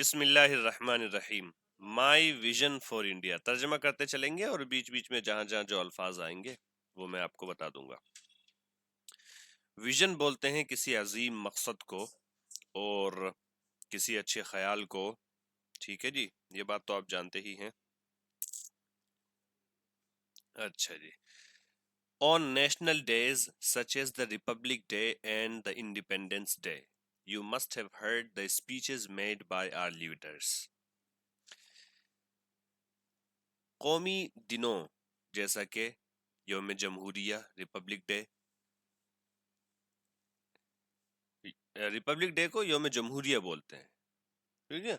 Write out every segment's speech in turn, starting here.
بسم اللہ الرحمن الرحیم. مائی ویژن فار انڈیا ترجمہ کرتے چلیں گے اور بیچ بیچ میں جہاں جہاں جو الفاظ آئیں گے وہ میں آپ کو بتا دوں گا. ویژن بولتے ہیں کسی عظیم مقصد کو اور کسی اچھے خیال کو. ٹھیک ہے جی, یہ بات تو آپ جانتے ہی ہیں. اچھا جی. On national days such as the Republic Day and the Independence Day, you must have heard the speeches made by our leaders. قومی دنوں جیسا کہ یوم جمہوریہ ریپبلک ڈے, ریپبلک ڈے کو یوم جمہوریہ بولتے ہیں, ٹھیک ہے,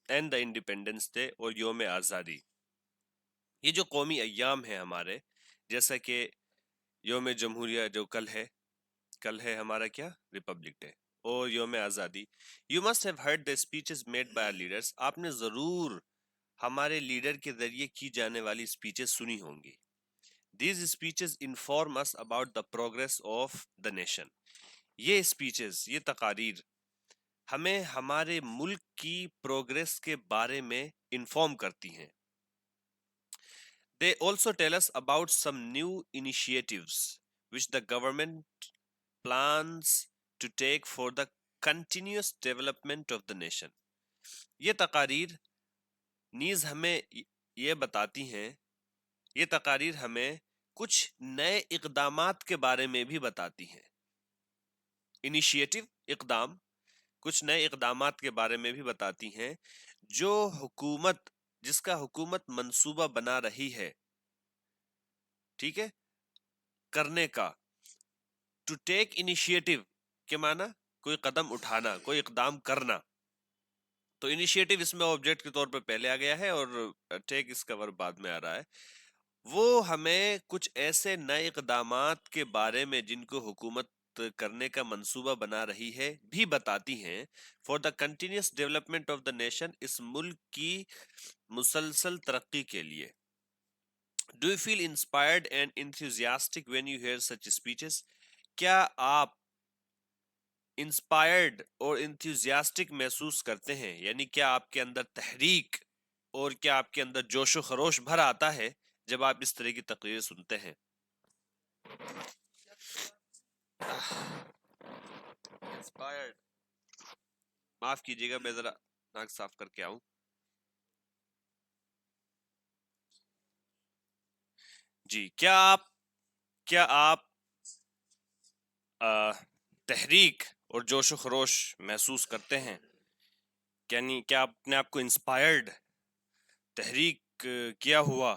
اینڈ دا انڈیپینڈنس ڈے اور یوم آزادی. یہ جو قومی ایام ہیں ہمارے, جیسا کہ یوم جمہوریہ جو کل ہے ہمارا کیا ریپبلک ڈے, اور یوم آزادی. You must have heard the speeches made by leaders, آپ نے ضرور ہمارے لیڈر کے ذریعے کی جانے والی اسپیچز سنی ہوں گی. These speeches inform us about the progress of the nation. یہ اسپیچز, یہ تقاریر ہمیں ہمارے ملک کی پروگریس کے بارے میں انفارم کرتی ہیں. They also tell us about some new initiatives which the government plans to take for the continuous development of the nation. یہ تقاریر نیز ہمیں یہ بتاتی ہیں, یہ تقاریر ہمیں کچھ نئے اقدامات کے بارے میں بھی بتاتی ہیں. انیشیٹو, اقدام, کچھ نئے اقدامات کے بارے میں بھی بتاتی ہیں جو حکومت, جس کا حکومت منصوبہ بنا رہی ہے, ٹھیک ہے, کرنے کا. ٹو ٹیک انیشیٹو کے معنی کوئی قدم اٹھانا, کوئی اقدام کرنا. تو انیشیٹو اس میں آبجیکٹ کے طور پہ پہلے آ گیا ہے اور ٹیک اس کا ورب بعد میں آ رہا ہے. وہ ہمیں کچھ ایسے نئے اقدامات کے بارے میں جن کو حکومت کرنے کا منصوبہ بنا رہی ہے بھی بتاتی ہیں. For the continuous development of the nation, اس ملک کی مسلسل ترقی کے لیے. Do you feel inspired and enthusiastic when you hear such speeches, کیا آپ انسپائرڈ اور انتھوزیاسٹک محسوس کرتے ہیں, یعنی کیا آپ کے اندر تحریک اور کیا آپ کے اندر جوش و خروش بھر آتا ہے جب آپ اس طرح کی تقریریں سنتے ہیں. انسپائرڈ, معاف کیجیے گا میں ذرا ناک صاف کر کے آؤں. جی, کیا آپ تحریک اور جوش و خروش محسوس کرتے ہیں, یعنی کیا آپ نے آپ کو انسپائرڈ, تحریک کیا ہوا,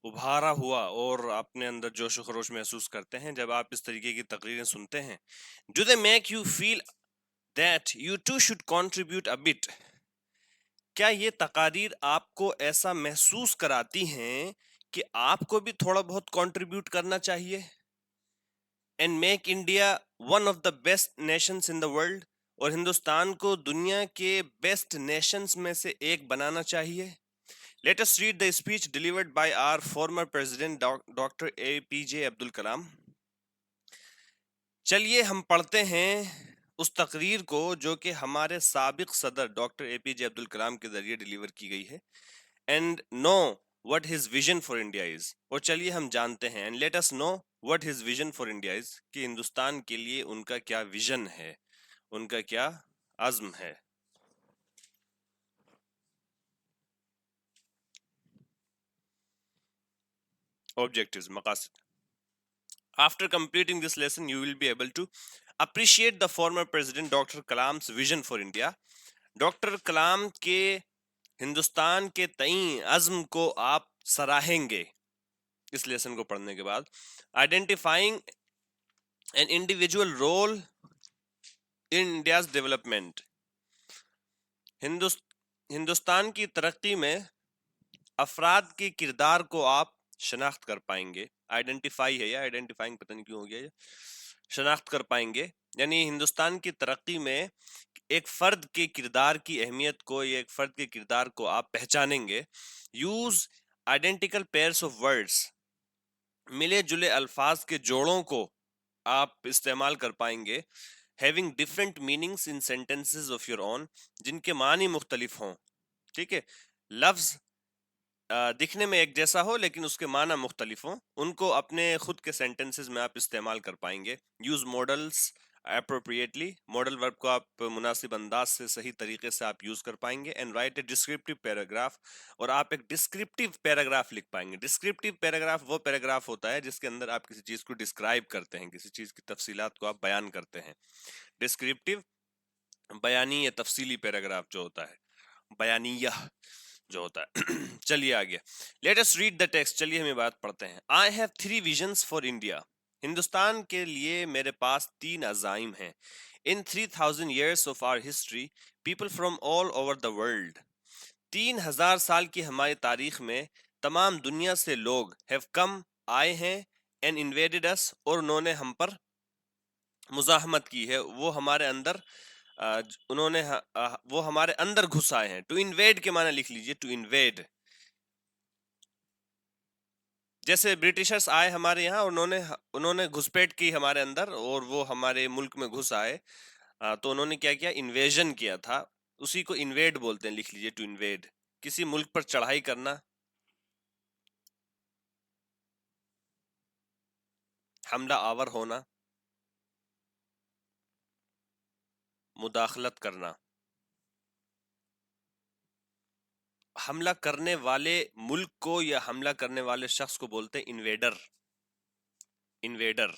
ابھارا ہوا اور اپنے اندر جوش و خروش محسوس کرتے ہیں جب آپ اس طریقے کی تقریریں سنتے ہیں. Do they make you feel that you too should contribute a bit, کیا یہ تقاریر آپ کو ایسا محسوس کراتی ہیں کہ آپ کو بھی تھوڑا بہت کنٹریبیوٹ کرنا چاہیے. And make India one of the best nations in the world, اور ہندوستان کو دنیا کے بیسٹ نیشنز میں سے ایک بنانا چاہیے. Let us read the speech delivered by our former president Dr. APJ Abdul Kalam. چلیے ہم پڑھتے ہیں اس تقریر کو جو کہ ہمارے سابق صدر ڈاکٹر اے پی جے عبد الکلام کے ذریعے ڈیلیور کی گئی ہے. And know what his vision for India is, اور چلیے ہم جانتے ہیں, and let us know what his vision for India is, کہ ہندوستان کے لیے ان کا کیا ویژن ہے, ان کا کیا عزم ہے. Objectives, مقاصد. After completing this lesson, you will be able to appreciate the former President Dr. Kalam's vision for India. Doctor کلام کے ہندوستان کے تئیں عزم کو آپ سراہیں گے اس لیسن کو پڑھنے کے بعد. Identifying an individual role in India's development, ہندوستان کی ترقی میں افراد کے کردار کو آپ شناخت کر پائیں گے. آئیڈینٹیفائی ہے یا آئیڈینٹیفائنگ پتہ نہیں کیوں ہو گیا, شناخت کر پائیں گے, یعنی ہندوستان کی ترقی میں ایک فرد کے کردار کی اہمیت کو یا ایک فرد کے کردار کو آپ پہچانیں گے. Use identical pairs of words, ملے جلے الفاظ کے جوڑوں کو آپ استعمال کر پائیں گے having different meanings in sentences of your own, جن کے معنی مختلف ہوں. ٹھیک ہے، لفظ دکھنے میں ایک جیسا ہو لیکن اس کے معنی مختلف ہوں، ان کو اپنے خود کے سینٹنسز میں آپ استعمال کر پائیں گے. یوز ماڈلس اپروپریٹلی، ماڈل ورب کو آپ مناسب انداز سے صحیح طریقے سے آپ یوز کر پائیں گے. And right a descriptive paragraph, اور آپ ایک ڈسکرپٹیو پیراگراف لکھ پائیں گے. ڈسکرپٹیو پیراگراف وہ پیراگراف ہوتا ہے جس کے اندر آپ کسی چیز کو ڈسکرائب کرتے ہیں، کسی چیز کی تفصیلات کو آپ بیان کرتے ہیں. ڈسکرپٹیو بیانی یا تفصیلی پیراگراف جو ہوتا ہے، بیانیہ جو ہوتا ہے. چلیے آگے، let us read the text. چلیے ہمیں بات پڑھتے ہیں. I have 3 visions for India. ہندوستان کے لیے میرے پاس 3 عزائم ہیں. ان 3000 years of our history, people from all over the world. 3000 سال کی ہماری تاریخ میں تمام دنیا سے لوگ have come آئے ہیں and invaded us، اور انہوں نے ہم پر مزاحمت کی ہے، وہ ہمارے اندر انہوں نے وہ ہمارے اندر گھس آئے ہیں. ٹو انویڈ کے معنی لکھ لیجئے، ٹو انویڈ. جیسے برٹشرز آئے ہمارے یہاں، انہوں نے گھسپیٹ کی ہمارے اندر اور وہ ہمارے ملک میں گھس آئے، تو انہوں نے کیا کیا؟ انویژن کیا تھا. اسی کو انویڈ بولتے ہیں، لکھ لیجئے ٹو انویڈ. کسی ملک پر چڑھائی کرنا، حملہ آور ہونا، مداخلت کرنا. حملہ کرنے والے ملک کو یا حملہ کرنے والے شخص کو بولتے ہیں انویڈر. انویڈر.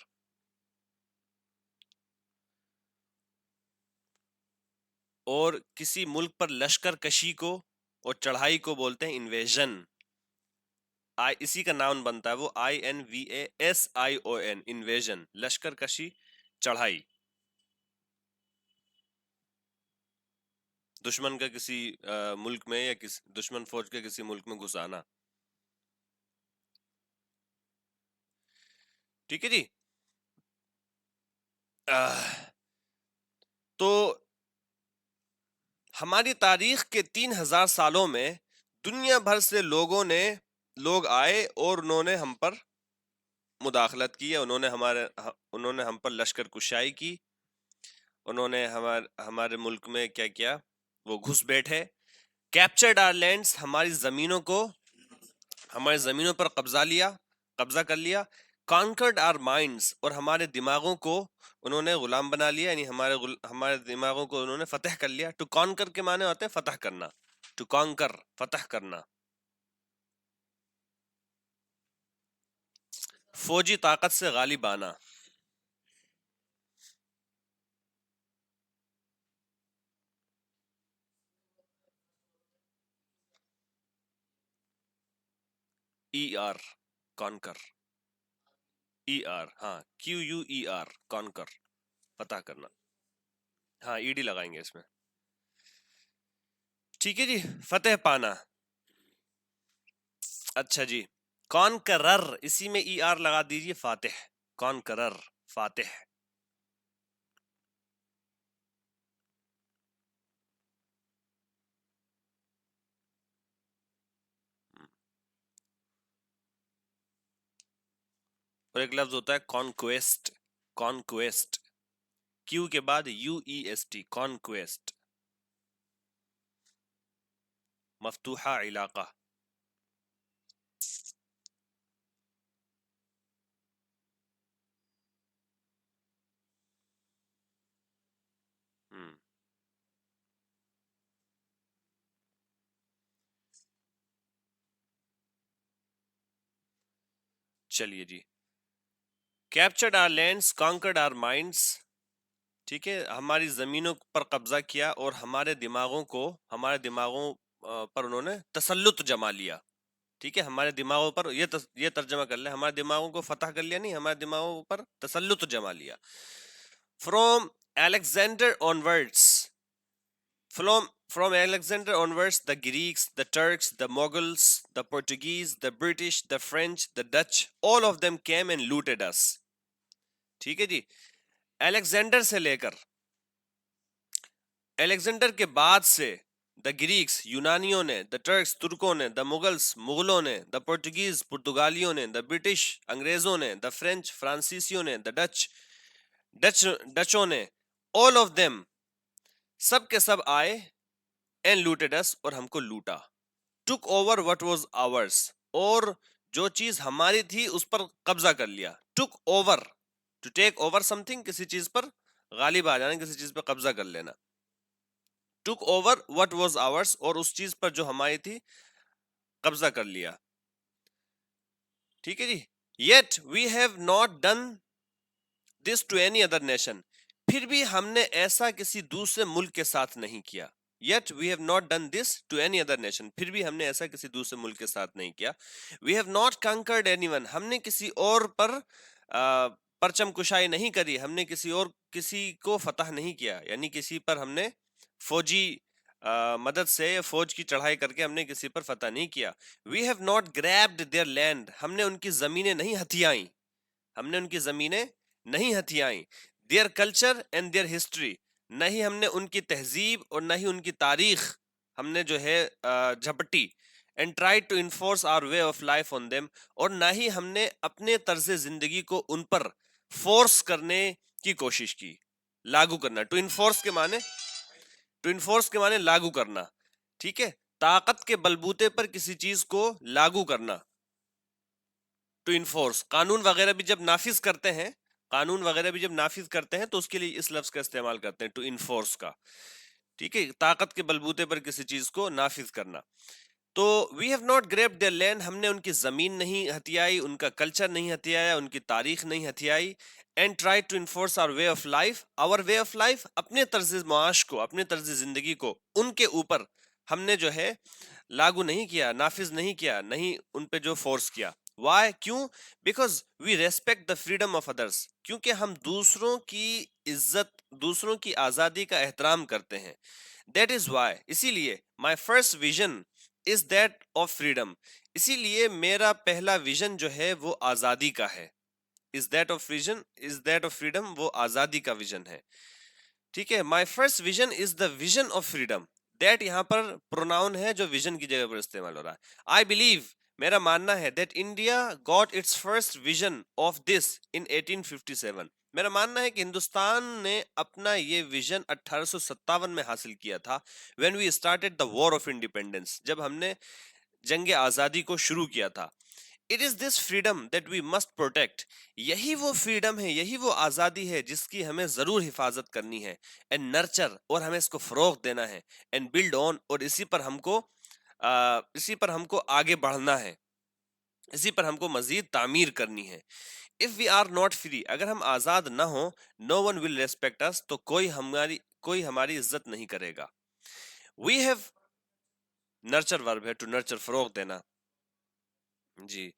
اور کسی ملک پر لشکر کشی کو اور چڑھائی کو بولتے ہیں انویژن. اسی کا نام بنتا ہے وہ INVASION، انویژن، لشکر کشی، چڑھائی. دشمن کا کسی ملک میں یا دشمن فوج کے کسی ملک میں گھسانا. ٹھیک ہے جی. تو ہماری تاریخ کے 3000 سالوں میں دنیا بھر سے لوگ آئے اور انہوں نے ہم پر مداخلت کی ہے. انہوں نے ہم پر لشکر کشائی کی. انہوں نے ہمارے ملک میں کیا کیا؟ وہ گھس بیٹھے. کیپچرڈ آر لینڈز، ہماری زمینوں پر قبضہ کر لیا. کانکرڈ آر مائنڈز، اور ہمارے دماغوں کو انہوں نے غلام بنا لیا، یعنی ہمارے دماغوں کو انہوں نے فتح کر لیا. ٹو کانکر کے معنی ہوتے ہیں فتح کرنا. ٹو کانکر، فتح کرنا. فوجی طاقت سے غالب آنا. ER، conquer. ER، ہاں، QUER، کانکر، فتح کرنا. ہاں ED لگائیں گے اس میں. ٹھیک ہے جی، فتح پانا. اچھا جی، کانکرر، اسی میں ER لگا دیجئے، فاتح. کانکرر، فاتح. اور ایک لفظ ہوتا ہے کانکویسٹ. کانکویسٹ، کیو کے بعد UEST، کانکویسٹ، مفتوحہ علاقہ. چلیے جی، captured are lands, conquered are minds. ٹھیک ہے، ہماری زمینوں پر قبضہ کیا اور ہمارے دماغوں پر انہوں نے تسلط جما لیا. ٹھیک ہے، ہمارے دماغوں پر یہ ترجمہ کر لیں، ہمارے دماغوں کو فتح کر لیا، نہیں، ہمارے دماغوں پر تسلط جما لیا. From Alexander onwards, the Greeks, the Turks, the Mughals, the Portuguese, the British, the French, the Dutch, all of them came and looted us. ٹھیک ہے جی، الیگزینڈر سے لے کر الیگزینڈر کے بعد سے دا گریکس، یونانیوں نے، دا ٹرکس، ترکوں نے، دا مغلس، مغلوں نے، دا پرتگیز، پرتگالیوں نے، دا برٹش، انگریزوں نے، دا فرینچ، فرانسیسیوں نے، دا ڈچوں نے، all of them, سب کے سب آئے, and looted us, اور ہم کو لوٹا. took over what was ours, اور جو چیز ہماری تھی اس پر قبضہ کر لیا. took over, to take over something, کسی چیز پر غالب آ جانا, کسی چیز پر قبضہ کر لینا. took over what was ours, اور اس چیز پر جو ہماری تھی قبضہ کر لیا. ٹھیک ہے جی. yet we have not done this to any other nation, پھر بھی ہم نے ایسا کسی دوسرے ملک کے ساتھ نہیں کیا. yet we have not done this to any other nation, پھر بھی ہم نے ایسا کسی دوسرے ملک کے ساتھ نہیں کیا. we have not conquered anyone, ہم نے کسی اور پر پرچم کشائی نہیں کری, ہم نے کسی کو فتح نہیں کیا, یعنی کسی پر ہم نے فوجی مدد سے یا فوج کی چڑھائی کر کے ہم نے کسی پر فتح نہیں کیا. we have not grabbed their land, ہم نے ان کی زمینیں نہیں ہتھیائیں, ہم نے ان کی زمینیں نہیں ہتھیائیں. their culture and their history, نہ ہی ہم نے ان کی تہذیب اور نہ ہی ان کی تاریخ ہم نے جو ہے جھپٹی. and tried to enforce our way of life on them, اور نہ ہی ہم نے اپنے طرز زندگی کو ان پر فورس کرنے کی کوشش کی, لاگو کرنا. to enforce کے معنی لاگو کرنا. ٹھیک ہے, طاقت کے بلبوتے پر کسی چیز کو لاگو کرنا. to enforce, قانون وغیرہ بھی جب نافذ کرتے ہیں تو اس کے لیے اس لفظ کا استعمال کرتے ہیں, to enforce کا. ٹھیک ہے, طاقت کے بلبوتے پر کسی چیز کو نافذ کرنا. تو we have not grabbed their land, ہم نے ان کی زمین نہیں ہتھیائی, ان کا کلچر نہیں ہتھیایا, ان کی تاریخ نہیں ہتھیائی. and tried to enforce our way of life, our way of life, اپنے طرز معاش کو, اپنے طرز زندگی کو ان کے اوپر ہم نے جو ہے لاگو نہیں کیا, نافذ نہیں کیا, نہیں ان پہ جو فورس کیا. why, کیوں؟ because we respect the freedom of others, کیونکہ ہم دوسروں کی عزت, دوسروں کی آزادی کا احترام کرتے ہیں. that is why, اسی لیے my first vision is that of freedom, اسی لیے میرا پہلا ویژن جو ہے وہ آزادی کا ہے. is that of freedom, وہ آزادی کا ویژن ہے. ٹھیک ہے, my first vision is the vision of freedom. that یہاں پر پروناؤن ہے جو ویژن کی جگہ پر استعمال ہو رہا ہے. I believe, میرا ماننا ہے, that India got its first vision of this in 1857. میرا ماننا ہے کہ ہندوستان نے اپنا یہ ویژن 1857 میں حاصل کیا تھا. when we started the war of independence, جب ہم نے جنگ آزادی کو شروع کیا تھا. It is this freedom that we must protect. یہی وہ فریڈم ہے, یہی وہ آزادی ہے جس کی ہمیں ضرور حفاظت کرنی ہے. and nurture, اور ہمیں اس کو فروغ دینا ہے. and build on, اور اسی پر ہم کو آگے بڑھنا ہے, اسی پر ہم کو مزید تعمیر کرنی ہے. if we are not free, اگر ہم آزاد نہ ہوں, no one will respect us, تو کوئی ہماری عزت نہیں کرے گا. we have, nurture verb ہے, to nurture, فروغ دینا. جی,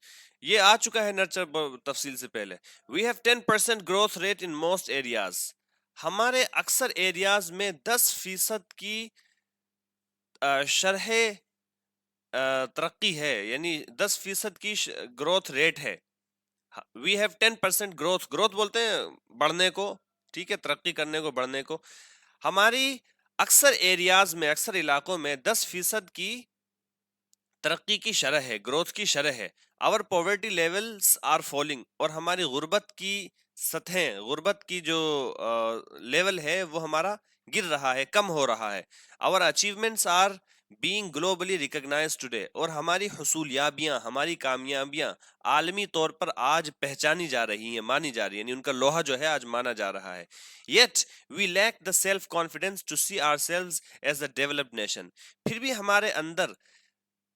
یہ آ چکا ہے نرچر تفصیل سے پہلے. we have 10% growth rate in most areas, ہمارے اکثر ایریاز میں 10% کی شرح ترقی ہے, یعنی 10% کی گروتھ ریٹ ہے. we have 10% growth بولتے ہیں بڑھنے کو, ٹھیک ہے, ترقی کرنے کو, بڑھنے کو. ہماری اکثر ایریاز میں, اکثر علاقوں میں 10% کی ترقی کی شرح ہے, گروتھ کی شرح ہے. our poverty levels are falling, اور ہماری غربت کی سطحیں, غربت کی جو لیول ہے وہ ہمارا گر رہا ہے, کم ہو رہا ہے. our achievements are being globally recognized today, اور ہماری حصولیابیاں, ہماری کامیابیاں عالمی طور پر آج پہچانی جا رہی ہیں, مانی جا رہی ہیں, یعنی ان کا لوہا جو ہے آج مانا جا رہا ہے. yet we lack the self confidence to see ourselves as a developed nation, پھر بھی ہمارے اندر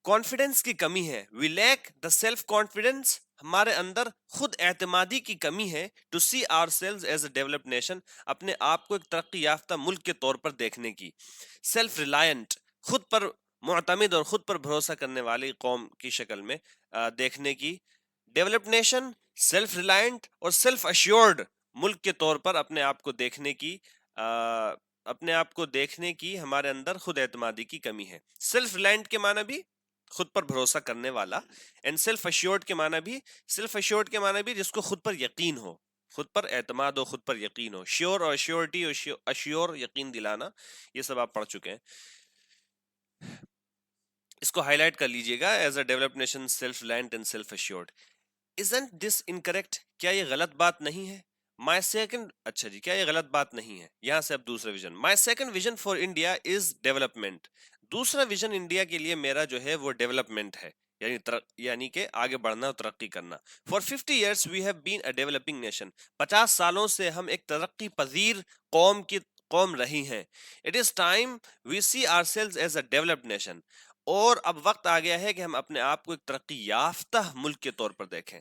کانفیڈنس کی کمی ہے. we lack the self confidence, ہمارے اندر خود اعتمادی کی کمی ہے. to see ourselves as a developed nation, اپنے آپ کو ایک ترقی یافتہ ملک کے طور پر دیکھنے کی. self reliant, خود پر معتمد اور خود پر بھروسہ کرنے والی قوم کی شکل میں دیکھنے کی. developed nation, self reliant اور self assured ملک کے طور پر اپنے آپ کو دیکھنے کی ہمارے اندر خود اعتمادی کی کمی ہے. self reliant کے معنی بھی خود پر بھروسہ کرنے والا, اینڈ سیلف ایشورڈ کے معنی بھی جس کو خود پر یقین ہو, خود پر اعتماد ہو, خود پر یقین ہو. شیور اور ایشورٹی, ایشور یقین دلانا, یہ سب آپ پڑھ چکے ہیں. اس کو ہائی لائٹ کر لیجئے گا, as a developed nation self reliant and self assured. isn't this incorrect, کیا یہ غلط بات نہیں ہے؟ مائی سیکنڈ، اچھا جی، کیا یہ غلط بات نہیں ہے؟ یہاں سے اب دوسرا vision, my second vision for India is development. دوسرا ویژن انڈیا کے لیے میرا جو ہے وہ ڈیولپمنٹ ہے، یعنی کہ آگے بڑھنا اور ترقی کرنا. For 50 years we have been a developing nation. 50 سالوں سے ہم ایک ترقی پذیر قوم رہی ہیں. It is time we see ourselves as a developed nation. اور اب وقت آ گیا ہے کہ ہم اپنے آپ کو ایک ترقی یافتہ ملک کے طور پر دیکھیں.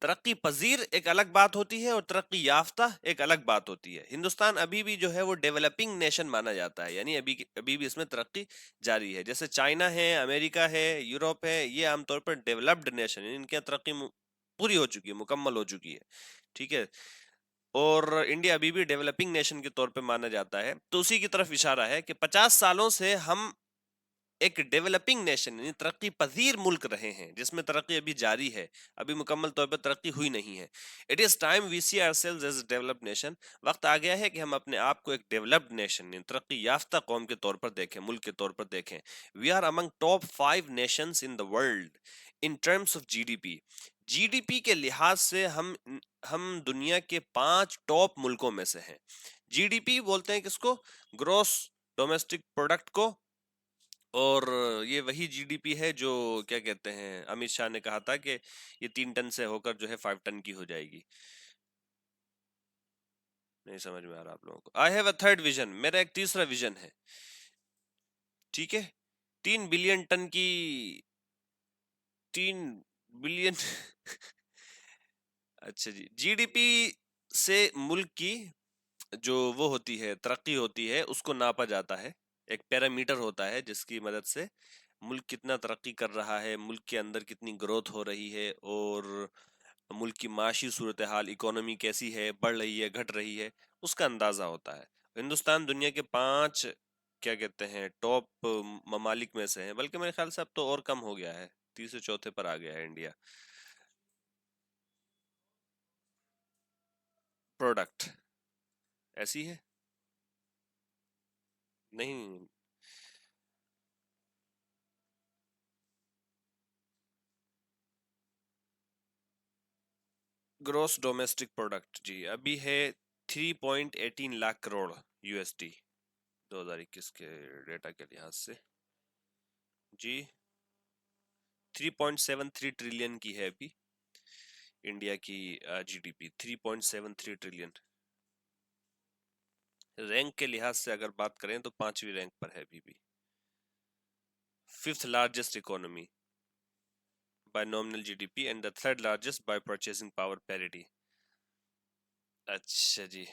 ترقی پذیر ایک الگ بات ہوتی ہے اور ترقی یافتہ ایک الگ بات ہوتی ہے. ہندوستان ابھی بھی جو ہے وہ ڈیولپنگ نیشن مانا جاتا ہے، یعنی ابھی بھی اس میں ترقی جاری ہے. جیسے چائنا ہے، امریکہ ہے، یوروپ ہے، یہ عام طور پر ڈیولپڈ نیشن، ان کی ترقی پوری ہو چکی ہے، مکمل ہو چکی ہے. ٹھیک ہے، اور انڈیا ابھی بھی ڈیولپنگ نیشن کے طور پہ مانا جاتا ہے. تو اسی کی طرف اشارہ ہے کہ 50 سالوں سے ہم ایک ڈیولپنگ نیشن یعنی ترقی پذیر ملک رہے ہیں، جس میں ترقی ابھی جاری ہے، ابھی مکمل طور پر ترقی ہوئی نہیں ہے. It is time we see ourselves as developed nation. وقت آ گیا ہے کہ ہم اپنے آپ کو ایک ڈیولپڈ نیشن یعنی ترقی یافتہ قوم کے طور پر دیکھیں، ملک کے طور پر دیکھیں. We are among top 5 nations in the world in terms of G D P. G D P کے لحاظ سے ہم دنیا کے 5 ٹاپ ملکوں میں سے ہیں. جی ڈی پی بولتے ہیں کس کو؟ گروس ڈومیسٹک پروڈکٹ کو. اور یہ وہی جی ڈی پی ہے جو کیا کہتے ہیں، امت شاہ نے کہا تھا کہ یہ 3 ٹن سے ہو کر جو ہے 5 ٹن کی ہو جائے گی. نہیں سمجھ میں آ رہا آپ لوگوں کو؟ I have a third vision, میرا ایک تیسرا ویژن ہے. ٹھیک ہے، 3 بلین ٹن کی 3 بلین اچھا جی، جی ڈی پی سے ملک کی جو وہ ہوتی ہے ترقی ہوتی ہے اس کو ناپا جاتا ہے. ایک پیرامیٹر ہوتا ہے جس کی مدد سے ملک کتنا ترقی کر رہا ہے، ملک کے اندر کتنی گروتھ ہو رہی ہے، اور ملک کی معاشی صورتحال، اکانومی کیسی ہے، بڑھ رہی ہے، گھٹ رہی ہے، اس کا اندازہ ہوتا ہے. ہندوستان دنیا کے 5 کیا کہتے ہیں ٹاپ ممالک میں سے ہیں، بلکہ میرے خیال سے اب تو اور کم ہو گیا ہے، تیسرے چوتھے پر آ گیا ہے انڈیا. پروڈکٹ ایسی ہے نہیں، گروس ڈومیسٹک پروڈکٹ جی ابھی ہے 3.18 lakh crore U S D 2021 کے ڈیٹا کے لحاظ سے. جی 3.73 ٹریلین کی ہے ابھی انڈیا کی G D P. 3.73 trillion. Rank کے لحاظ سے اگر بات کریں تو 5ویں رینک پر ہے ابھی بھی. 5th largest economy by nominal GDP and the third largest by purchasing power parity. اچھا جی،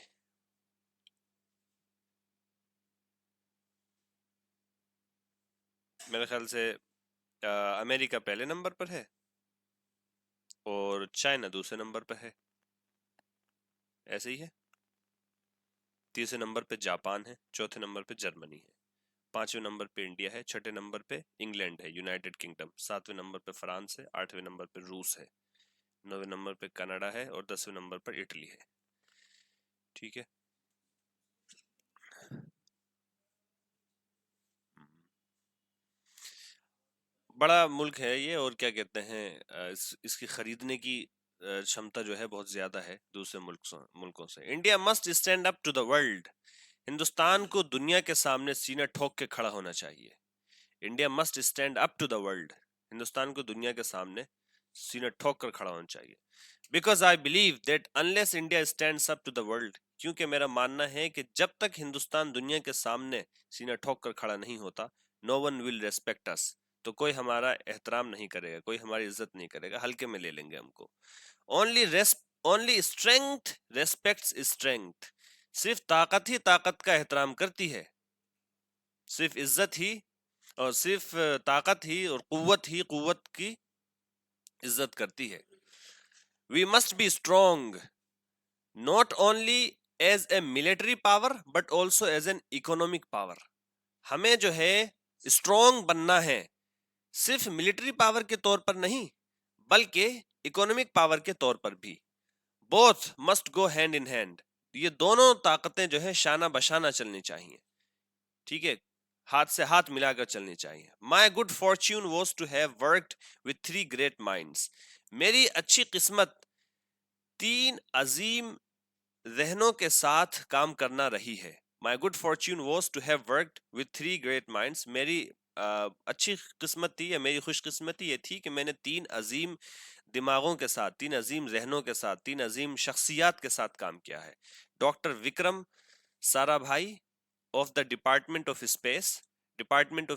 میرے خیال سے امریکہ پہلے نمبر پر ہے اور چائنا دوسرے نمبر پر ہے، ایسے ہی ہے. تیسرے نمبر پہ جاپان ہے، چوتھے نمبر پہ جرمنی ہے، 5ویں نمبر پہ انڈیا ہے، 6 نمبر پہ انگلینڈ ہے یونائٹڈ کنگڈم، 7ویں نمبر پہ فرانس ہے، 8ویں نمبر پہ روس ہے، 9ویں نمبر پہ کینیڈا ہے، اور 10ویں نمبر پر اٹلی ہے. ٹھیک ہے، بڑا ملک ہے یہ، اور کیا کہتے ہیں اس کی خریدنے کی شمتا جو ہے بہت زیادہ ہے دوسرے ملکوں سے. India must stand up to the world. ہندوستان کو دنیا کے سامنے سینہ ٹھوک کے کھڑا ہونا چاہیے. India must stand up to the world. ہندوستان کو دنیا کے سامنے سینہ ٹھوک کر کھڑا ہونا چاہیے. Because I believe that unless India stands up to the world, کیونکہ میرا ماننا ہے کہ جب تک ہندوستان دنیا کے سامنے سینہ ٹھوک کر کھڑا نہیں ہوتا، نو ون ول ریسپیکٹ اس. تو کوئی ہمارا احترام نہیں کرے گا، کوئی ہماری عزت نہیں کرے گا، ہلکے میں لے لیں گے ہم کو. Only strength respects strength. صرف طاقت ہی طاقت کا احترام کرتی ہے، صرف عزت ہی اور صرف طاقت ہی اور قوت ہی قوت کی عزت کرتی ہے. We must be strong not only as a military power but also as an economic power. ہمیں جو ہے اسٹرانگ بننا ہے، صرف ملٹری پاور کے طور پر نہیں بلکہ اکنامک پاور کے طور پر بھی. both must go hand in hand. یہ دونوں طاقتیں جو ہے شانہ بشانہ چلنی چاہیے. ٹھیک ہے، ہاتھ سے ہاتھ ملا کر چلنی چاہیے. My good fortune was to have worked with 3 great minds. میری اچھی قسمت 3 عظیم ذہنوں کے ساتھ کام کرنا رہی ہے. My good fortune was to have worked with three great minds. میری اچھی قسمت تھی یا میری خوش قسمتی یہ تھی کہ میں نے تین عظیم دماغوں کے ساتھ، تین عظیم ذہنوں کے ساتھ، تین عظیم شخصیات کے ساتھ کام کیا ہے. ڈاکٹر وکرم سارا بھائی of the department of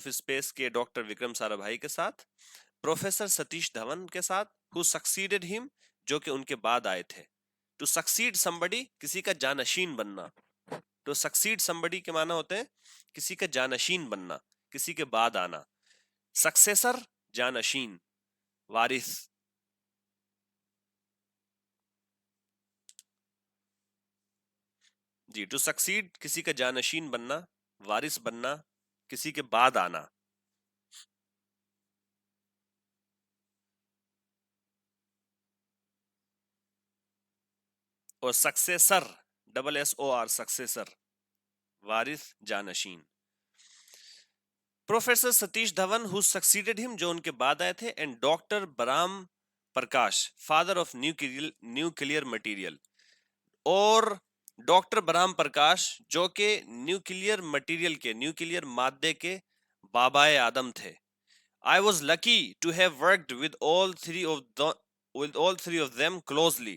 space کے ڈاکٹر وکرم سارا بھائی کے ساتھ، پروفیسر ستیش دھون کے ساتھ who succeeded him جو کہ ان کے بعد آئے تھے. ٹو سکسیڈ somebody کسی کا جانشین بننا. ٹو سکسیڈ somebody کے معنی ہوتے ہیں کسی کا جانشین بننا، کسی کے بعد آنا. سکسیسر جانشین، وارث. جی ٹو سکسیڈ کسی کا جانشین بننا، وارث بننا، کسی کے بعد آنا. اور سکسیسر SSOR سکسیسر، وارث جانشین. Professor Satish Dhawan who succeeded him جو ان کے بعد آئے تھے، and doctor Brahm Prakash father of nuclear material, اور ڈاکٹر برام پرکاش جو کہ نیوکلیئر مٹیریل کے، نیوکلیئر مادے کے بابائے آدم تھے. I was lucky to have worked with all three of them closely.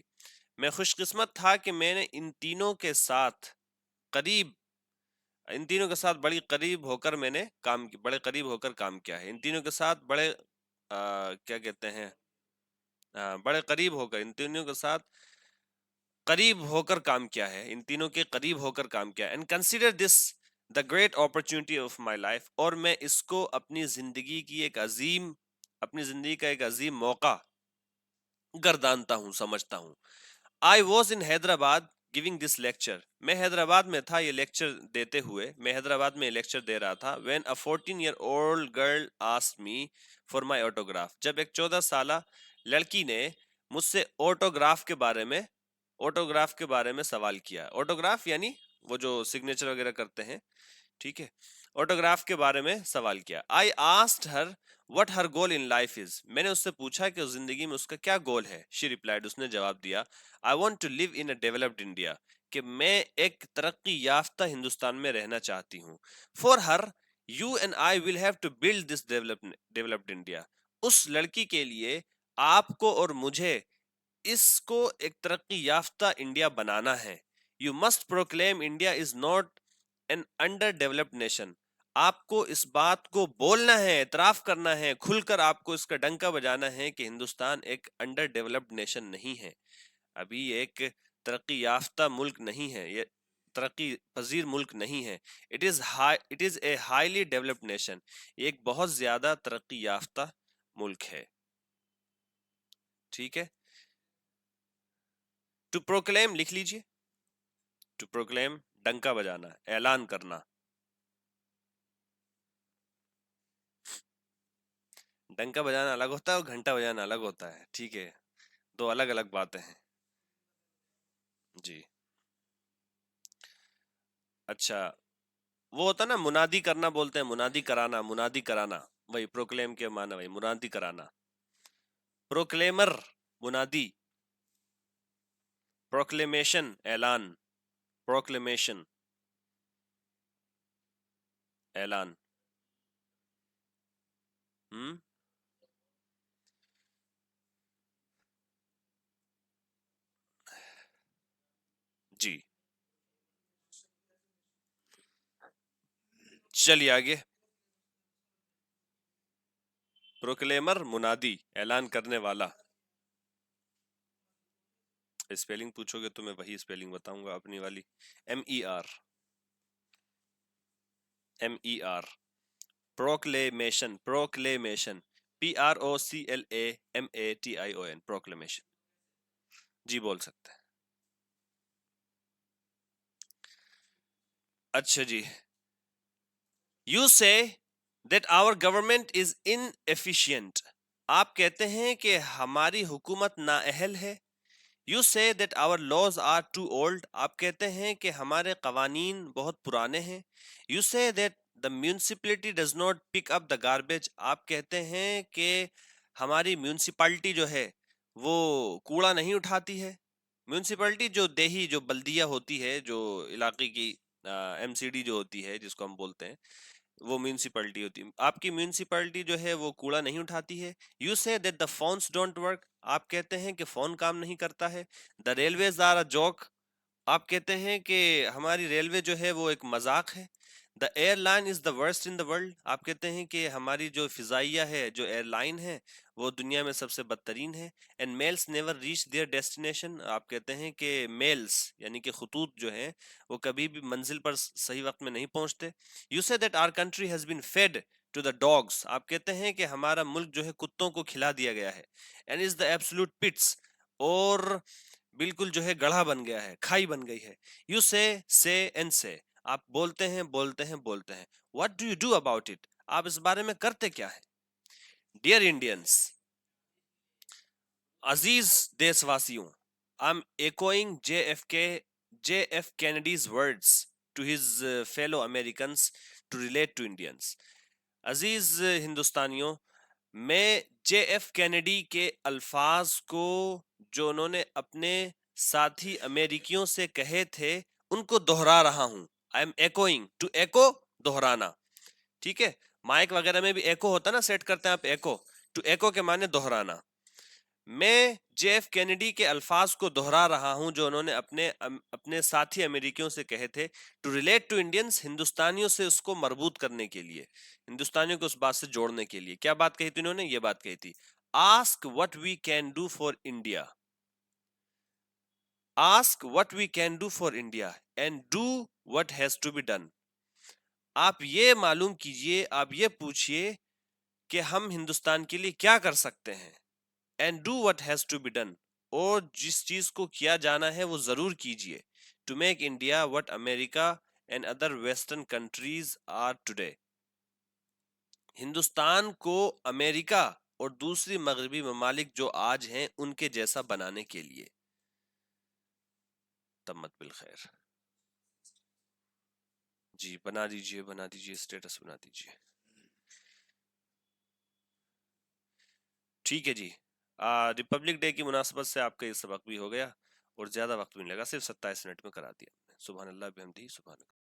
میں خوش قسمت تھا کہ میں نے ان تینوں کے ساتھ بڑی قریب ہو کر کام کیا ہے. ان تینوں کے ساتھ کیا کہتے ہیں، بڑے قریب ہو کر، ان تینوں کے ساتھ قریب ہو کر کام کیا ہے، ان تینوں کے قریب ہو کر کام کیا ہے. And consider this the great opportunity of my life, اور میں اس کو اپنی زندگی کا ایک عظیم موقع گردانتا ہوں، سمجھتا ہوں. I was in Hyderabad giving this lecture. میں حیدرآباد میں تھا یہ لیکچر دیتے ہوئے، میں حیدرآباد میں لیکچر دے رہا تھا. when a 14-year-old girl asked me for my autograph. جب ایک 14 سالہ لڑکی نے مجھ سے آٹوگراف کے بارے میں سوال کیا. آٹوگراف یعنی وہ جو سگنیچر وغیرہ کرتے ہیں، ٹھیک ہے، آٹوگراف کے بارے میں سوال کیا. I asked her what her goal in life is. میں نے اس سے پوچھا کہ زندگی میں اس کا کیا گول ہے. She replied، اس نے جواب دیا، I want to live in a developed India. کہ میں ایک ترقی یافتہ ہندوستان میں رہنا چاہتی ہوں. For her, you and I will have to build this developed India. اس لڑکی کے لیے آپ کو اور مجھے اس کو ایک ترقی یافتہ انڈیا بنانا ہے. You must proclaim India is not an underdeveloped nation. آپ کو اس بات کو بولنا ہے، اعتراف کرنا ہے، کھل کر آپ کو اس کا ڈنکا بجانا ہے کہ ہندوستان ایک انڈر ڈیولپڈ نیشن نہیں ہے، ابھی ایک ترقی یافتہ ملک نہیں ہے، یہ ترقی پذیر ملک نہیں ہے. It is a highly developed nation. یہ ایک بہت زیادہ ترقی یافتہ ملک ہے. ٹھیک ہے، ٹو پروکلیم لکھ لیجئے. ٹو پروکلیم ڈنکا بجانا، اعلان کرنا. ڈنکا بجانا الگ ہوتا ہے اور گھنٹا بجانا الگ ہوتا ہے، ٹھیک ہے، دو الگ الگ باتیں ہیں. جی اچھا، وہ ہوتا نا منادی کرنا، بولتے ہیں منادی کرانا، وہی پروکلیم کے معنی وہی منادی کرانا. پروکلیمر منادی، پروکلیمیشن اعلان، پروکلیمیشن اعلان. جی چلیے آگے. پروکلیمر منادی، اعلان کرنے والا. اسپیلنگ پوچھو گے تو میں وہی اسپیلنگ بتاؤں گا اپنی والی. MER proclamation PROCLAMATION proclamation. جی بول سکتے ہیں. اچھا جی، you say that our government is inefficient. آپ کہتے ہیں کہ ہماری حکومت نااہل ہے. You say that our laws are too old. آپ کہتے ہیں کہ ہمارے قوانین بہت پرانے ہیں. You say that the municipality does not pick up the garbage. آپ کہتے ہیں کہ ہماری میونسپلٹی جو ہے وہ کوڑا نہیں اٹھاتی ہے. میونسپلٹی جو دیہی جو بلدیہ ہوتی ہے، جو علاقے کی ایم سی ڈی جو ہوتی ہے جس کو ہم بولتے ہیں، وہ میونسپلٹی ہوتی ہے. آپ کی میونسپلٹی جو ہے وہ کوڑا نہیں اٹھاتی ہے. You say that the phones don't work, آپ کہتے ہیں کہ فون کام نہیں کرتا ہے. دا ریلویز آر اے جوک، آپ کہتے ہیں کہ ہماری ریلوے جو ہے وہ ایک مذاق ہے. The airline is the worst in the world, آپ کہتے ہیں کہ ہماری جو فضائیہ ہے، جو ایئر لائن ہے، وہ دنیا میں سب سے بدترین ہے. And miles never reach their destination, آپ کہتے ہیں کہ میلس یعنی کہ خطوط جو ہیں وہ کبھی بھی منزل پر صحیح وقت میں نہیں پہنچتے. You say that our country has been fed to the dogs, آپ کہتے ہیں کہ ہمارا ملک جو ہے کتوں کو کھلا دیا گیا ہے. اینڈ از دا ایبسولوٹ پٹس، اور بالکل جو ہے گڑھا بن گیا ہے، کھائی بن گئی ہے. یو سے اینڈ سے، آپ بولتے ہیں بولتے ہیں بولتے ہیں. What do you do about it, آپ اس بارے میں کرتے کیا ہے؟ ڈیئر انڈینس، عزیز دیش واسیوں، I'm echoing JF Kennedy's words to his fellow Americans to relate to Indians. عزیز ہندوستانیوں، میں جے ایف کینیڈی کے الفاظ کو جو انہوں نے اپنے ساتھی امریکیوں سے کہے تھے ان کو دہرا رہا ہوں. I am echoing, to echo, دہرانا. ٹھیک ہے، مائک وغیرہ میں بھی ایکو ہوتا نا، سیٹ کرتے ہیں آپ ایکو، ٹو ایکو کے معنی دہرانا. میں جے ایف کینیڈی کے الفاظ کو دہرا رہا ہوں جو انہوں نے اپنے ساتھی امریکیوں سے کہے تھے، ٹو ریلیٹ ٹو انڈینس، ہندوستانیوں سے اس کو مربوط کرنے کے لیے، ہندوستانیوں کو اس بات سے جوڑنے کے لیے. کیا بات کہی تھی انہوں نے؟ یہ بات کہی تھی، ask what we can do for India, ask what we can do for India and do what has to be done. آپ یہ معلوم کیجئے، آپ یہ پوچھئے کہ ہم ہندوستان کے لیے کیا کر سکتے ہیں، and do what has to be done, اور جس چیز کو کیا جانا ہے وہ ضرور کیجئے. To make India what America and other western countries are today, ہندوستان کو امریکہ اور دوسری مغربی ممالک جو آج ہیں ان کے جیسا بنانے کے لیے. تمت بالخیر. جی بنا دیجئے اسٹیٹس بنا دیجئے. ٹھیک ہے جی، ریپبلک ڈے کی مناسبت سے آپ کا یہ سبق بھی ہو گیا، اور زیادہ وقت بھی نہیں لگا، صرف 27 منٹ میں کرا دیا. سبحان اللہ بحمدہ، سبحان اللہ.